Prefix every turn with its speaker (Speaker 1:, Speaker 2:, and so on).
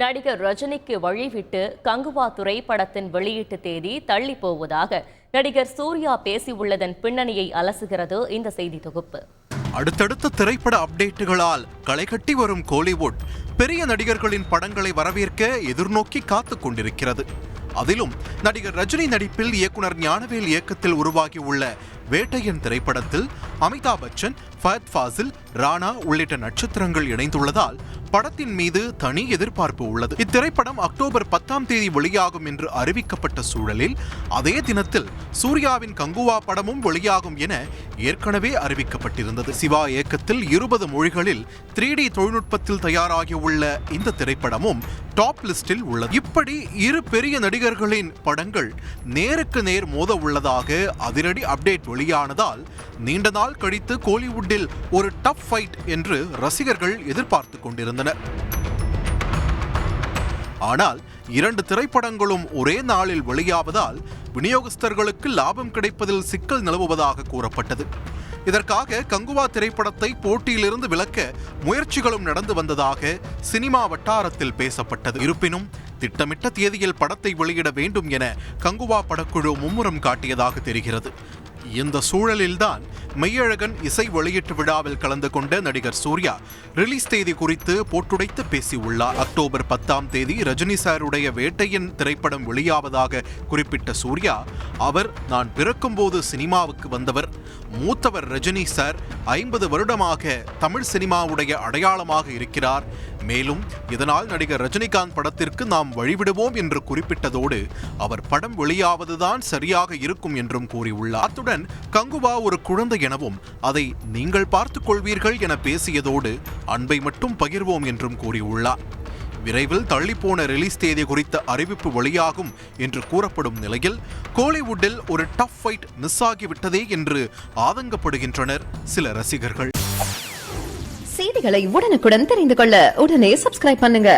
Speaker 1: நடிகர் ரஜினிக்கு வழிவிட்டு கங்குவா திரைப்படத்தின் வெளியீட்டு தேதி தள்ளி போவதாக நடிகர் சூர்யா பேசியுள்ளதன் பின்னணியை அலசுகிறது இந்த செய்தி தொகுப்பு.
Speaker 2: அடுத்தடுத்த திரைப்பட அப்டேட்டுகளால் களைகட்டி வரும் கோலிவுட் பெரிய நடிகர்களின் படங்களை வரவேற்க எதிர்நோக்கி காத்துக் கொண்டிருக்கிறது. அதிலும் நடிகர் ரஜினி நடிப்பில் இயக்குனர் ஞானவேல் இயக்கத்தில் உருவாகியுள்ள வேட்டையன் திரைப்படத்தில் அமிதாப் பச்சன், ஃபஹத் ஃபாசில், ராணா உள்ளிட்ட நட்சத்திரங்கள் இணைந்துள்ளதால் படத்தின் மீது தனி எதிர்பார்ப்பு உள்ளது. இத்திரைப்படம் அக்டோபர் 10 வெளியாகும் என்று அறிவிக்கப்பட்ட சூழலில் அதே தினத்தில் சூர்யாவின் கங்குவா படமும் வெளியாகும் என ஏற்கனவே அறிவிக்கப்பட்டிருந்தது. சிவா இயக்கத்தில் 20 மொழிகளில் 3D தொழில்நுட்பத்தில் தயாராகியுள்ள இந்த திரைப்படமும் டாப் லிஸ்டில் உள்ளது. இப்படி இரு பெரிய நடிகர்களின் படங்கள் நேருக்கு நேர் மோத உள்ளதாக அதிரடி அப்டேட் வெளியானதால் நீண்ட நாள் கழித்து கோலிவுட்டில் ஒரு டஃப் ஃபைட் என்று ரசிகர்கள் எதிர்பார்த்து கொண்டிருந்தனர். ஆனால் 2 திரைப்படங்களும் ஒரே நாளில் வெளியாவதால் விநியோகஸ்தர்களுக்கு லாபம் கிடைப்பதில் சிக்கல் நிலவுவதாக கூறப்பட்டது. இதற்காக கங்குவா திரைப்படத்தை போட்டியிலிருந்து விலக்க முயற்சிகளும் நடந்து வந்ததாக சினிமா வட்டாரத்தில் பேசப்பட்டது. இருப்பினும் திட்டமிட்ட தேதியில் படத்தை வெளியிட வேண்டும் என கங்குவா படக்குழு மும்முரம் காட்டியதாக தெரிகிறது. இந்த சூழலில்தான் மெய்யழகன் இசை வெளியீட்டு விழாவில் கலந்து கொண்ட நடிகர் சூர்யா ரிலீஸ் தேதி குறித்து போட்டுடைத்து பேசியுள்ளார். அக்டோபர் 10 ரஜினி சாருடைய வேட்டையன் திரைப்படம் வெளியாவதாக குறிப்பிட்ட சூர்யா, நான் பிறக்கும் போது சினிமாவுக்கு வந்தவர், மூத்தவர் ரஜினி சார் 50 வருடமாக தமிழ் சினிமாவுடைய அடையாளமாக இருக்கிறார். மேலும் இதனால் நடிகர் ரஜினிகாந்த் படத்திற்கு நாம் வழிவிடுவோம் என்று குறிப்பிட்டதோடு அவர் படம் வெளியாவதுதான் சரியாக இருக்கும் என்றும் கூறியுள்ளார். அத்துடன் கங்குவா ஒரு குழந்தை எனவும் அதை நீங்கள் பார்த்துக் கொள்வீர்கள் என பேசியதோடு அன்பை மட்டும் பகிர்வோம் என்றும் கூறியுள்ளார். விரைவில் தள்ளிப்போன ரிலீஸ் தேதி குறித்த அறிவிப்பு வெளியாகும் என்று கூறப்படும் நிலையில் கோலிவுட்டில் ஒரு டஃப் ஃபைட் மிஸ் ஆகிவிட்டதே என்று ஆதங்கப்படுகின்றனர் சில ரசிகர்கள்.
Speaker 3: செய்திகளை உடனுக்குடன் தெரிந்து கொள்ள உடனே சப்ஸ்கிரைப் பண்ணுங்க.